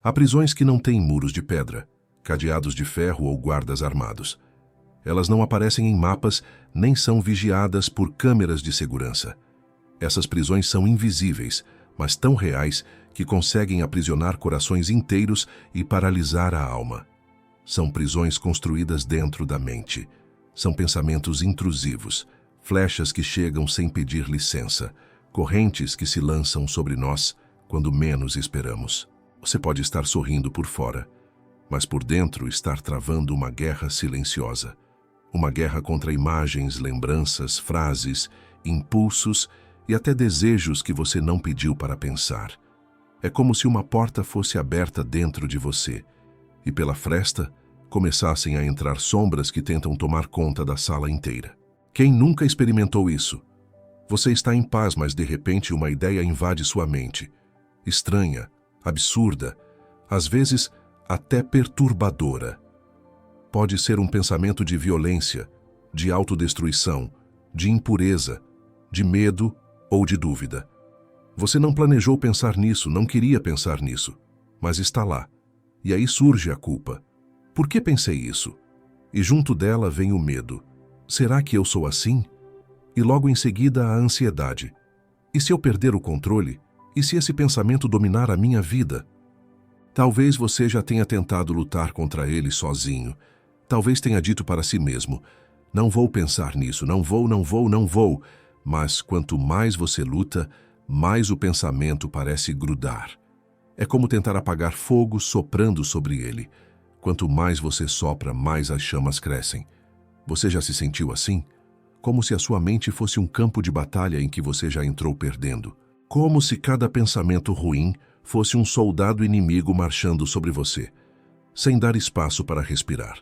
Há prisões que não têm muros de pedra, cadeados de ferro ou guardas armados. Elas não aparecem em mapas, nem são vigiadas por câmeras de segurança. Essas prisões são invisíveis, mas tão reais que conseguem aprisionar corações inteiros e paralisar a alma. São prisões construídas dentro da mente. São pensamentos intrusivos, flechas que chegam sem pedir licença, correntes que se lançam sobre nós quando menos esperamos. Você pode estar sorrindo por fora, mas por dentro estar travando uma guerra silenciosa. Uma guerra contra imagens, lembranças, frases, impulsos e até desejos que você não pediu para pensar. É como se uma porta fosse aberta dentro de você e pela fresta começassem a entrar sombras que tentam tomar conta da sala inteira. Quem nunca experimentou isso? Você está em paz, mas de repente uma ideia invade sua mente. Estranha, absurda, às vezes até perturbadora. Pode ser um pensamento de violência, de autodestruição, de impureza, de medo ou de dúvida. Você não planejou pensar nisso, não queria pensar nisso, mas está lá. E aí surge a culpa. Por que pensei isso? E junto dela vem o medo. Será que eu sou assim? E logo em seguida a ansiedade. E se eu perder o controle? E se esse pensamento dominar a minha vida? Talvez você já tenha tentado lutar contra ele sozinho. Talvez tenha dito para si mesmo, não vou pensar nisso, não vou. Mas quanto mais você luta, mais o pensamento parece grudar. É como tentar apagar fogo soprando sobre ele. Quanto mais você sopra, mais as chamas crescem. Você já se sentiu assim? Como se a sua mente fosse um campo de batalha em que você já entrou perdendo. Como se cada pensamento ruim fosse um soldado inimigo marchando sobre você, sem dar espaço para respirar.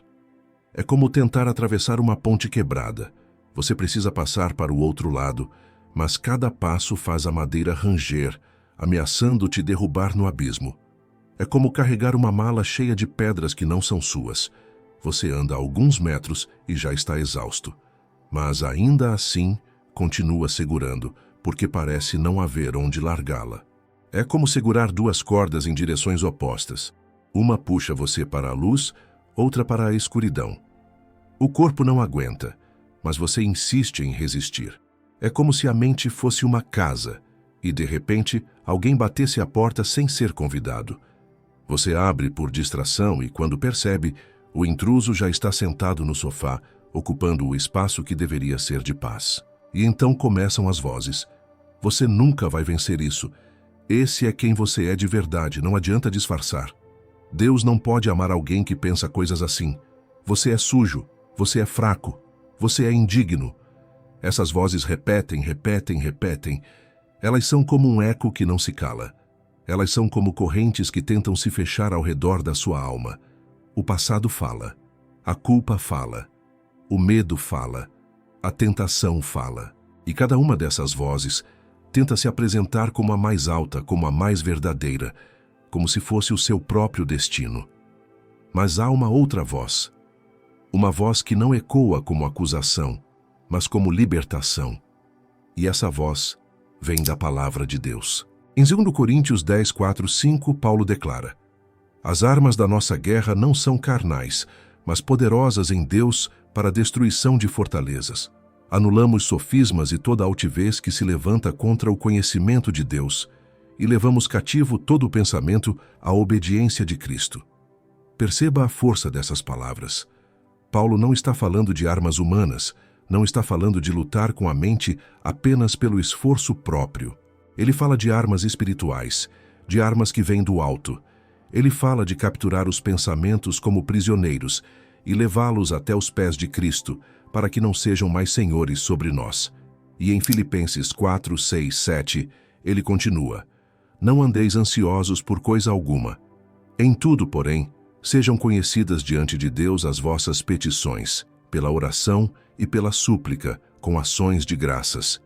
É como tentar atravessar uma ponte quebrada. Você precisa passar para o outro lado, mas cada passo faz a madeira ranger, ameaçando te derrubar no abismo. É como carregar uma mala cheia de pedras que não são suas. Você anda alguns metros e já está exausto. Mas ainda assim, continua segurando, porque parece não haver onde largá-la. É como segurar duas cordas em direções opostas. Uma puxa você para a luz, outra para a escuridão. O corpo não aguenta, mas você insiste em resistir. É como se a mente fosse uma casa e, de repente, alguém batesse a porta sem ser convidado. Você abre por distração e, quando percebe, o intruso já está sentado no sofá, ocupando o espaço que deveria ser de paz. E então começam as vozes. Você nunca vai vencer isso. Esse é quem você é de verdade, não adianta disfarçar. Deus não pode amar alguém que pensa coisas assim. Você é sujo, você é fraco, você é indigno. Essas vozes repetem. Elas são como um eco que não se cala. Elas são como correntes que tentam se fechar ao redor da sua alma. O passado fala, a culpa fala, o medo fala, a tentação fala. E cada uma dessas vozes tenta se apresentar como a mais alta, como a mais verdadeira, como se fosse o seu próprio destino. Mas há uma outra voz. Uma voz que não ecoa como acusação, mas como libertação. E essa voz vem da palavra de Deus. Em 2 Coríntios 10, 4, 5, Paulo declara: as armas da nossa guerra não são carnais, mas poderosas em Deus para a destruição de fortalezas. Anulamos sofismas e toda altivez que se levanta contra o conhecimento de Deus e levamos cativo todo o pensamento à obediência de Cristo. Perceba a força dessas palavras. Paulo não está falando de armas humanas, não está falando de lutar com a mente apenas pelo esforço próprio. Ele fala de armas espirituais, de armas que vêm do alto. Ele fala de capturar os pensamentos como prisioneiros e levá-los até os pés de Cristo, para que não sejam mais senhores sobre nós. E em Filipenses 4, 6, 7, ele continua: não andeis ansiosos por coisa alguma. Em tudo, porém, sejam conhecidas diante de Deus as vossas petições, pela oração e pela súplica, com ações de graças.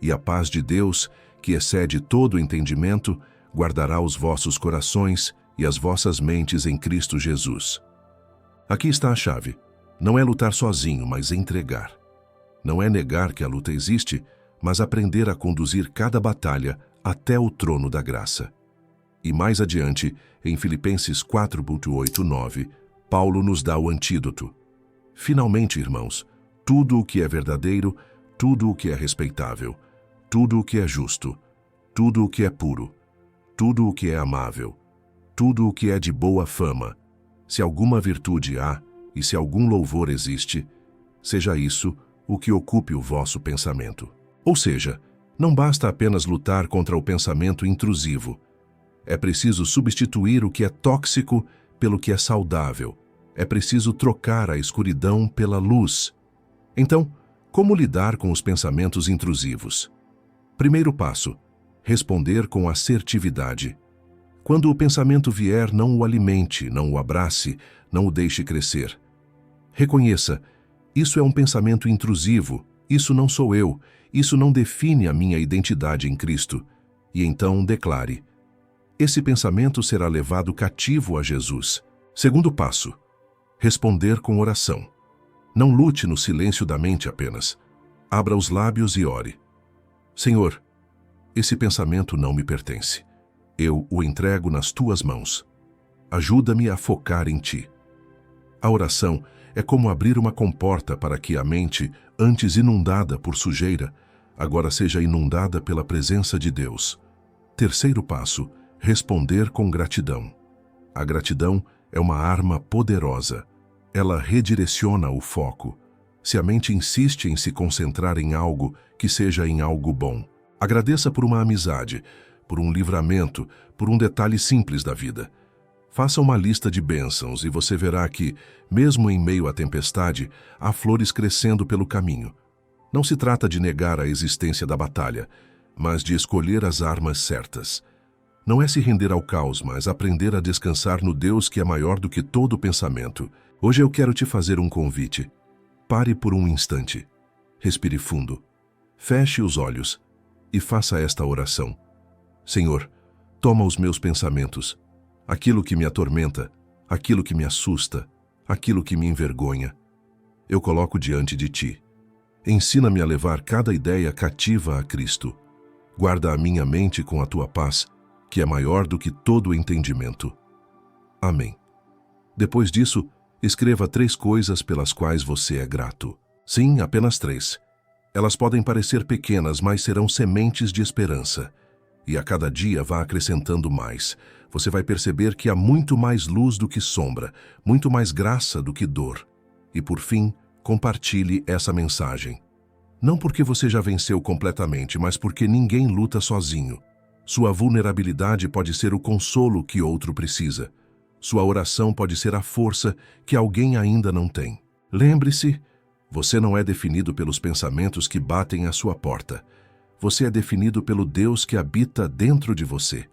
E a paz de Deus, que excede todo o entendimento, guardará os vossos corações e as vossas mentes em Cristo Jesus. Aqui está a chave. Não é lutar sozinho, mas entregar. Não é negar que a luta existe, mas aprender a conduzir cada batalha até o trono da graça. E mais adiante, em Filipenses 4:8-9, Paulo nos dá o antídoto. Finalmente, irmãos, tudo o que é verdadeiro, tudo o que é respeitável, tudo o que é justo, tudo o que é puro, tudo o que é amável, tudo o que é de boa fama, se alguma virtude há e se algum louvor existe, seja isso o que ocupe o vosso pensamento. Ou seja, não basta apenas lutar contra o pensamento intrusivo. É preciso substituir o que é tóxico pelo que é saudável. É preciso trocar a escuridão pela luz. Então, como lidar com os pensamentos intrusivos? Primeiro passo: responder com assertividade. Quando o pensamento vier, não o alimente, não o abrace, não o deixe crescer. Reconheça: isso é um pensamento intrusivo, isso não sou eu, isso não define a minha identidade em Cristo. E então declare: esse pensamento será levado cativo a Jesus. Segundo passo: responder com oração. Não lute no silêncio da mente apenas. Abra os lábios e ore. Senhor, esse pensamento não me pertence. Eu o entrego nas tuas mãos. Ajuda-me a focar em ti. A oração é como abrir uma comporta para que a mente, antes inundada por sujeira, agora seja inundada pela presença de Deus. Terceiro passo: responder com gratidão. A gratidão é uma arma poderosa. Ela redireciona o foco. Se a mente insiste em se concentrar em algo, que seja em algo bom. Agradeça por uma amizade, por um livramento, por um detalhe simples da vida. Faça uma lista de bênçãos e você verá que, mesmo em meio à tempestade, há flores crescendo pelo caminho. Não se trata de negar a existência da batalha, mas de escolher as armas certas. Não é se render ao caos, mas aprender a descansar no Deus que é maior do que todo pensamento. Hoje eu quero te fazer um convite. Pare por um instante. Respire fundo. Feche os olhos e faça esta oração. Senhor, toma os meus pensamentos, aquilo que me atormenta, aquilo que me assusta, aquilo que me envergonha. Eu coloco diante de ti. Ensina-me a levar cada ideia cativa a Cristo. Guarda a minha mente com a tua paz, que é maior do que todo o entendimento. Amém. Depois disso, escreva 3 coisas pelas quais você é grato. Sim, apenas 3. Elas podem parecer pequenas, mas serão sementes de esperança. E a cada dia vá acrescentando mais. Você vai perceber que há muito mais luz do que sombra, muito mais graça do que dor. E por fim, compartilhe essa mensagem. Não porque você já venceu completamente, mas porque ninguém luta sozinho. Sua vulnerabilidade pode ser o consolo que outro precisa. Sua oração pode ser a força que alguém ainda não tem. Lembre-se, você não é definido pelos pensamentos que batem à sua porta. Você é definido pelo Deus que habita dentro de você.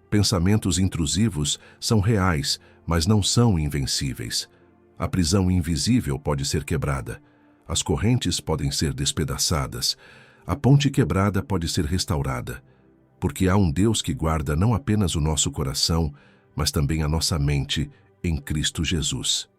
Pensamentos intrusivos são reais, mas não são invencíveis. A prisão invisível pode ser quebrada. As correntes podem ser despedaçadas. A ponte quebrada pode ser restaurada. Porque há um Deus que guarda não apenas o nosso coração, mas também a nossa mente em Cristo Jesus.